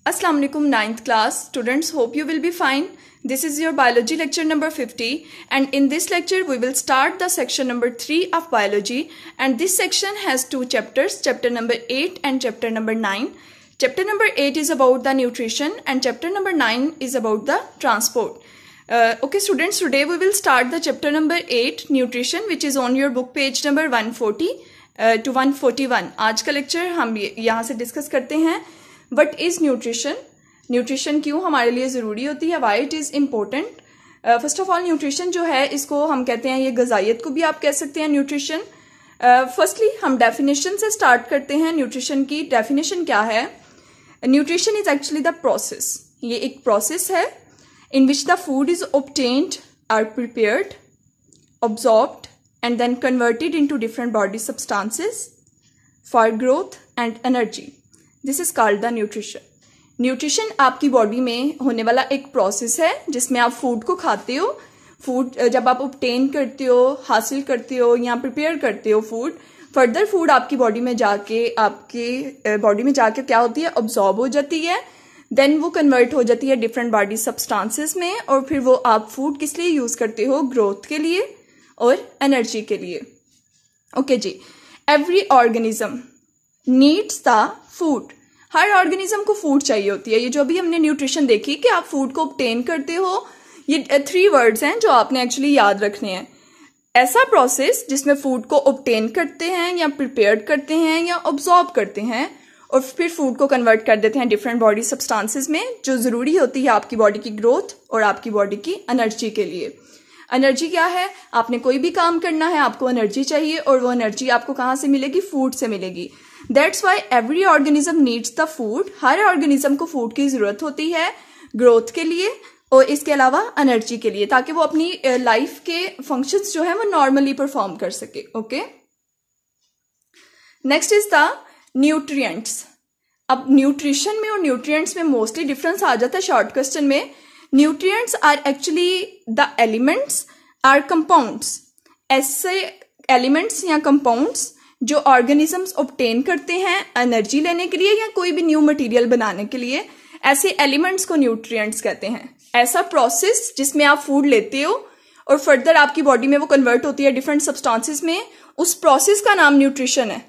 Assalamu alaikum 9th class students, hope you will be fine. This is your biology lecture number 50 and in this lecture we will start the section number 3 of biology, and this section has two chapters, chapter number 8 and chapter number 9. Chapter number 8 is about the nutrition and chapter number 9 is about the transport. Okay students, today we will start the chapter number 8 nutrition, which is on your book page number 140 to 141. आज का lecture हम यहाँ से discuss करते हैं what is nutrition, nutrition क्यों हमारे लिए ज़रूरी होती है, why it is important. First of all nutrition जो है इसको हम कहते हैं, ये गजाइत को भी आप कह सकते हैं न्यूट्रिशन. फर्स्टली हम डेफिनेशन से स्टार्ट करते हैं. न्यूट्रिशन की डेफिनेशन क्या है? Nutrition is actually the process, ये एक प्रोसेस है in which the food is obtained or prepared, absorbed and then converted into different body substances for growth and energy. This is called the nutrition. Nutrition आपकी body में होने वाला एक process है जिसमें आप फूड को खाते हो. फूड जब आप obtain करते हो, हासिल करते हो या प्रिपेयर करते हो फूड, फर्दर फूड आपकी बॉडी में जाके क्या होती है, अब्जॉर्ब हो जाती है. देन वो कन्वर्ट हो जाती है डिफरेंट बॉडी सब्सटेंसेस में, और फिर वो आप फूड किस लिए यूज करते हो, ग्रोथ के लिए और एनर्जी के लिए. ओके जी, every organism needs the food. हर ऑर्गेनिज्म को फूड चाहिए होती है. ये जो अभी हमने न्यूट्रिशन देखी कि आप फूड को ऑब्टेन करते हो, ये 3 वर्ड्स हैं जो आपने एक्चुअली याद रखने हैं. ऐसा प्रोसेस जिसमें फूड को ऑब्टेन करते हैं या प्रिपेयर करते हैं या ऑब्जॉर्ब करते हैं और फिर फूड को कन्वर्ट कर देते हैं डिफरेंट बॉडी सब्सटेंसेस में, जो ज़रूरी होती है आपकी बॉडी की ग्रोथ और आपकी बॉडी की एनर्जी के लिए. एनर्जी क्या है? आपने कोई भी काम करना है, आपको एनर्जी चाहिए, और वो एनर्जी आपको कहाँ से मिलेगी? फूड से मिलेगी. That's why every organism needs the food. हर ऑर्गेनिज्म को फूड की ज़रूरत होती है ग्रोथ के लिए और इसके अलावा एनर्जी के लिए, ताकि वो अपनी लाइफ के फंक्शंस जो है वो नॉर्मली परफॉर्म कर सके. Okay, next is the nutrients. अब न्यूट्रिशन में और न्यूट्रिएंट्स में मोस्टली डिफरेंस आ जाता है शॉर्ट क्वेश्चन में. Nutrients are actually the elements are compounds. ऐसे एलिमेंट्स या कंपाउंड्स जो ऑर्गेनिजम्स ऑब्टेन करते हैं एनर्जी लेने के लिए या कोई भी न्यू मटेरियल बनाने के लिए, ऐसे एलिमेंट्स को न्यूट्रिएंट्स कहते हैं. ऐसा प्रोसेस जिसमें आप फूड लेते हो और फर्दर आपकी बॉडी में वो कन्वर्ट होती है डिफरेंट सब्सटेंसेस में, उस प्रोसेस का नाम न्यूट्रिशन है.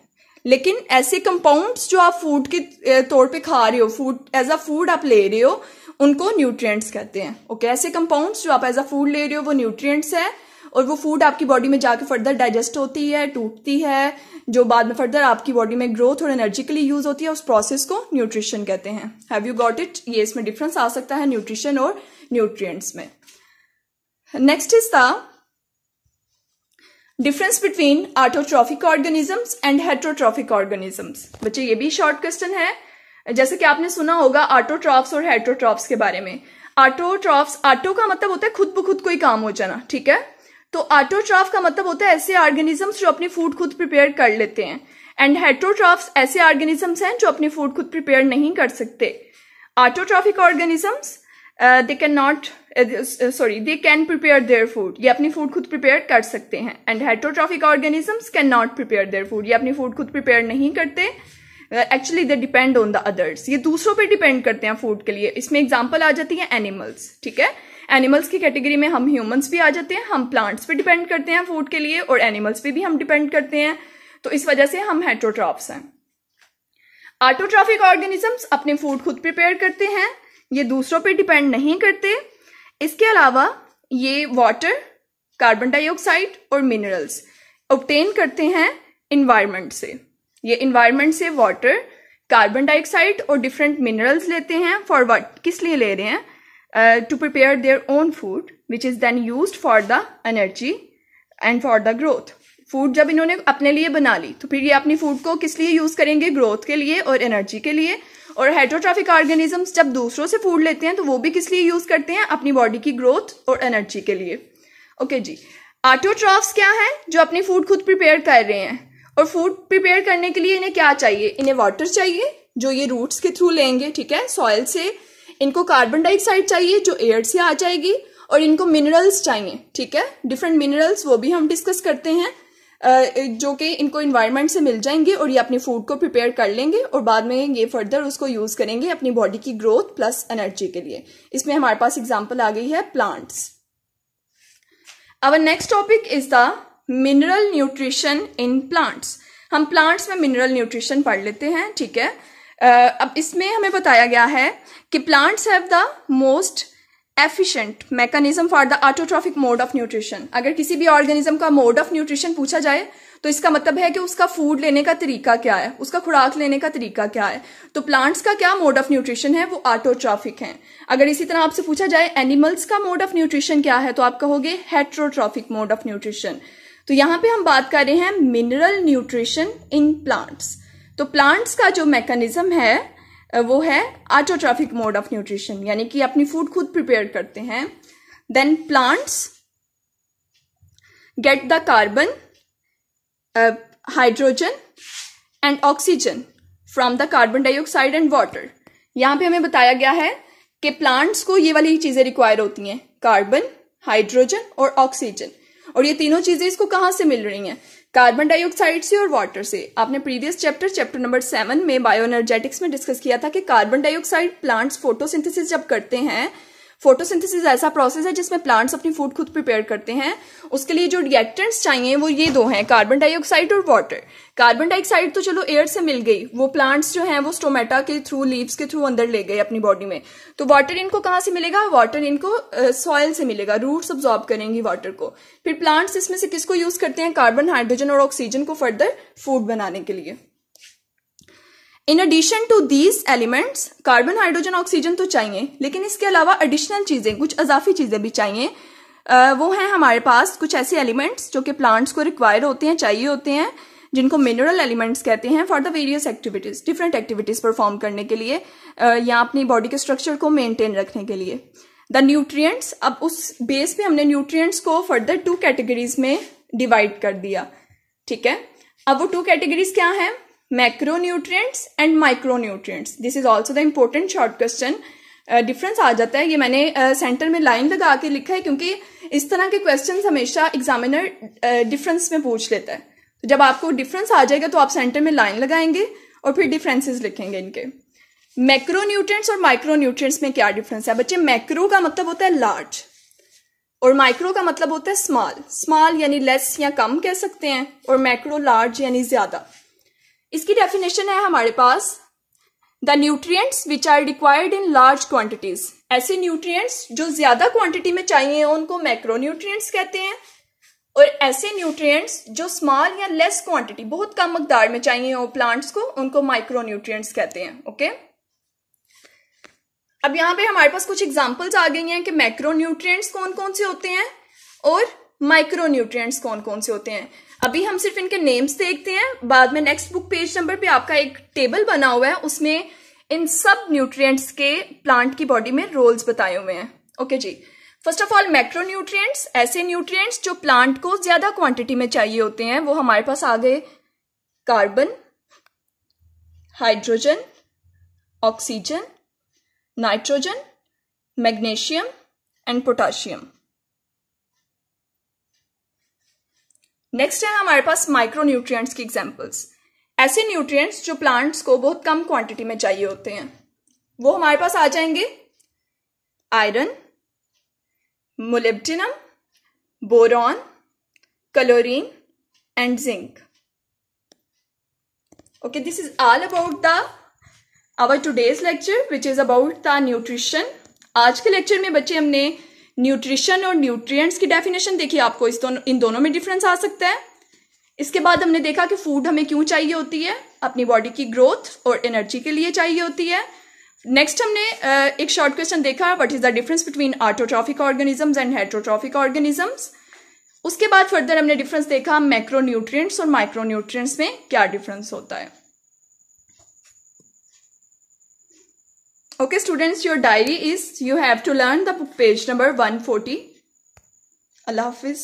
लेकिन ऐसे कंपाउंड्स जो आप फूड के तौर पे खा रहे हो, फूड एज अ फूड आप ले रहे हो, उनको न्यूट्रिएंट्स कहते हैं. ओके, ऐसे कंपाउंड्स जो आप एज अ फूड ले रहे हो वो न्यूट्रिएंट्स है, और वो फूड आपकी बॉडी में जाके फर्दर डाइजेस्ट होती है, टूटती है, जो बाद में फर्दर आपकी बॉडी में ग्रोथ और एनर्जी के लिए यूज होती है. उस प्रोसेस को न्यूट्रिशन कहते हैं. Have you got it? ये इसमें डिफरेंस आ सकता है न्यूट्रिशन और न्यूट्रिएंट्स में. Next is the difference between autotrophic organisms and heterotrophic organisms. बच्चे ये भी शॉर्ट क्वेश्चन है. जैसे कि आपने सुना होगा ऑटोट्रॉफ्स और हेटरोट्रॉफ्स के बारे में. ऑटोट्रॉफ्स, ऑटो का मतलब होता है खुद ब खुद कोई काम हो जाना, ठीक है. तो ऑटोट्रॉफ का मतलब होता है ऐसे ऑर्गेनिजम्स जो अपनी फूड खुद प्रिपेयर कर लेते हैं, एंड हेटरोट्रॉफ्स ऐसे ऑर्गेनिजम्स हैं जो अपनी फूड खुद प्रिपेयर नहीं कर सकते. Autotrophic organisms they can prepare their food. ये अपनी फूड खुद प्रिपेयर कर सकते हैं. And heterotrophic organisms can not prepare their food. ये अपनी फूड खुद प्रिपेयर नहीं करते. Actually they depend on the others. ये दूसरों पे डिपेंड करते हैं फूड के लिए. इसमें एग्जांपल आ जाती है एनिमल्स, ठीक है. एनिमल्स की कैटेगरी में हम ह्यूमंस भी आ जाते हैं. हम प्लांट्स पे डिपेंड करते हैं फूड के लिए और एनिमल्स पे भी हम डिपेंड करते हैं. तो इस वजह से हम हेटरोट्रॉफ्स हैं. ऑटोट्रॉफिक ऑर्गेनिजम्स अपने फूड खुद प्रिपेयर करते हैं, ये दूसरों पे डिपेंड नहीं करते. इसके अलावा ये वाटर, कार्बन डाइऑक्साइड और मिनरल्स ऑब्टेन करते हैं इन्वायरमेंट से. ये इन्वायरमेंट से वाटर, कार्बन डाइऑक्साइड और डिफरेंट मिनरल्स लेते हैं. For what? किस लिए ले रहे हैं? To prepare their own food which is then used for the energy and for the growth. Food जब इन्होंने अपने लिए बना ली तो फिर ये अपनी फूड को किस लिए यूज करेंगे? ग्रोथ के लिए और एनर्जी के लिए. और हेटरोट्रॉफिक ऑर्गेनिजम्स जब दूसरों से फूड लेते हैं तो वो भी किस लिए यूज करते हैं? अपनी बॉडी की ग्रोथ और एनर्जी के लिए. ओके जी, ऑटोट्रॉफ्स क्या है? जो अपनी फूड खुद प्रिपेयर कर रहे हैं, और फूड प्रिपेयर करने के लिए इन्हें क्या चाहिए? इन्हें वाटर चाहिए जो ये रूट्स के थ्रू लेंगे, ठीक है, सॉइल से. इनको कार्बन डाइऑक्साइड चाहिए जो एयर से आ जाएगी, और इनको मिनरल्स चाहिए, ठीक है, डिफरेंट मिनरल्स, वो भी हम डिस्कस करते हैं. जो कि इनको इन्वायरमेंट से मिल जाएंगे और ये अपनी फूड को प्रिपेयर कर लेंगे और बाद में ये फर्दर उसको यूज करेंगे अपनी बॉडी की ग्रोथ प्लस एनर्जी के लिए। इसमें हमारे पास एग्जांपल आ गई है plants. Our next topic is the mineral nutrition in plants. हम प्लांट्स में मिनरल न्यूट्रिशन पढ़ लेते हैं, ठीक है। अब इसमें हमें बताया गया है कि plants have the most efficient mechanism for the autotrophic mode of nutrition. अगर किसी भी ऑर्गेनिज्म का मोड ऑफ न्यूट्रिशन पूछा जाए तो इसका मतलब है कि उसका फूड लेने का तरीका क्या है, उसका खुराक लेने का तरीका क्या है। तो प्लांट्स का क्या मोड ऑफ न्यूट्रिशन है, वो ऑटोट्रॉफिक है। अगर इसी तरह आपसे पूछा जाए एनिमल्स का मोड ऑफ न्यूट्रिशन क्या है, तो आप कहोगे हेट्रोट्रॉफिक मोड ऑफ न्यूट्रिशन। तो यहां पे हम बात कर रहे हैं मिनरल न्यूट्रिशन इन प्लांट्स। तो प्लांट्स का जो मैकेनिज्म है वो है ऑटोट्रॉफिक मोड ऑफ न्यूट्रिशन, यानी कि अपनी फूड खुद प्रिपेयर करते हैं। Then plants get the carbon, hydrogen and oxygen from the carbon dioxide and water. यहां पे हमें बताया गया है कि प्लांट्स को ये वाली चीजें रिक्वायर होती हैं, कार्बन, हाइड्रोजन और ऑक्सीजन। और ये तीनों चीजें इसको कहां से मिल रही हैं, कार्बन डाइऑक्साइड से और वाटर से। आपने प्रीवियस चैप्टर नंबर 7 में बायोएनर्जेटिक्स में डिस्कस किया था कि कार्बन डाइऑक्साइड प्लांट्स फोटोसिंथेसिस जब करते हैं, फोटोसिंथेसिस ऐसा प्रोसेस है जिसमें प्लांट्स अपनी फूड खुद प्रिपेयर करते हैं। उसके लिए जो रिएक्टेंट्स चाहिए वो ये दो हैं, कार्बन डाइऑक्साइड और वाटर। कार्बन डाइऑक्साइड तो चलो एयर से मिल गई, वो प्लांट्स जो हैं वो स्टोमेटा के थ्रू, लीव्स के थ्रू अंदर ले गए अपनी बॉडी में। तो वाटर इनको कहां से मिलेगा, वाटर इनको सॉइल से मिलेगा, रूट्स अब्सॉर्ब करेंगी वाटर को। फिर प्लांट्स इसमें से किसको यूज करते हैं, कार्बन, हाइड्रोजन और ऑक्सीजन को फर्दर फूड बनाने के लिए। In addition to these elements, carbon, hydrogen, oxygen तो चाहिए, लेकिन इसके अलावा एडिशनल चीजें, कुछ अजाफी चीजें भी चाहिए। वो हैं हमारे पास कुछ ऐसे एलिमेंट्स जो कि प्लांट्स को रिक्वायर होते हैं, चाहिए होते हैं, जिनको मिनरल एलिमेंट्स कहते हैं for the various activities, different activities perform करने के लिए या अपनी बॉडी के स्ट्रक्चर को मेंटेन रखने के लिए। द न्यूट्रिएंट्स, अब उस बेस पे हमने न्यूट्रिएंट्स को फर्दर 2 कैटेगरीज में डिवाइड कर दिया, ठीक है। अब वो 2 कैटेगरीज क्या है, macronutrients and micronutrients. This is also the important short question. Difference आ जाता है, ये मैंने सेंटर में लाइन लगा के लिखा है क्योंकि इस तरह के क्वेश्चंस हमेशा एग्जामिनर डिफरेंस में पूछ लेता है। तो जब आपको डिफरेंस आ जाएगा तो आप सेंटर में लाइन लगाएंगे और फिर डिफरेंसेस लिखेंगे इनके। मैक्रोन्यूट्रिएंट्स और माइक्रोन्यूट्रिएंट्स में क्या डिफरेंस है बच्चे, मैक्रो का मतलब होता है लार्ज और माइक्रो का मतलब होता है स्मॉल। स्मॉल यानी लेस या कम कह सकते हैं, और मैक्रो लार्ज यानी ज्यादा। इसकी डेफिनेशन है हमारे पास, the nutrients which are required in large quantities. ऐसे न्यूट्रिएंट्स जो ज्यादा क्वांटिटी में चाहिए उनको मैक्रोन्यूट्रिएंट्स कहते हैं, और ऐसे न्यूट्रिएंट्स जो स्मॉल या लेस क्वांटिटी, बहुत कम मकदार में चाहिए हो प्लांट्स को, उनको माइक्रोन्यूट्रिएंट्स कहते हैं। ओके, अब यहां पे हमारे पास कुछ एग्जांपल्स आ गई हैं कि मैक्रोन्यूट्रिएंट्स कौन कौन से होते हैं और माइक्रोन्यूट्रिएंट्स कौन कौन से होते हैं। अभी हम सिर्फ इनके नेम्स देखते हैं, बाद में नेक्स्ट बुक पेज नंबर पे आपका एक टेबल बना हुआ है, उसमें इन सब न्यूट्रिएंट्स के प्लांट की बॉडी में रोल्स बताए हुए हैं। ओके जी, फर्स्ट ऑफ ऑल मैक्रोन्यूट्रिएंट्स, ऐसे न्यूट्रिएंट्स जो प्लांट को ज्यादा क्वांटिटी में चाहिए होते हैं, वो हमारे पास आ गए carbon, hydrogen, oxygen, nitrogen, magnesium and potassium. Next है हमारे पास माइक्रोन्यूट्रिएंट्स की एग्जांपल्स। ऐसे न्यूट्रिएंट्स जो प्लांट्स को बहुत कम क्वांटिटी में चाहिए होते हैं, वो हमारे पास आ जाएंगे iron, molybdenum, boron, chlorine and zinc. Okay, this is all about the our today's lecture which is about the nutrition. आज के लेक्चर में बच्चे हमने न्यूट्रिशन और न्यूट्रिएंट्स की डेफिनेशन देखी, आपको इन दोनों में डिफरेंस आ सकता है। इसके बाद हमने देखा कि फूड हमें क्यों चाहिए होती है, अपनी बॉडी की ग्रोथ और एनर्जी के लिए चाहिए होती है। नेक्स्ट हमने एक शॉर्ट क्वेश्चन देखा, what is the difference between autotrophic organisms and heterotrophic organisms. उसके बाद फर्दर हमने डिफरेंस देखा मैक्रोन्यूट्रिएंट्स और माइक्रोन्यूट्रिएंट्स में क्या डिफरेंस होता है। Okay students, your diary is, you have to learn the book page number 140. Allah Hafiz.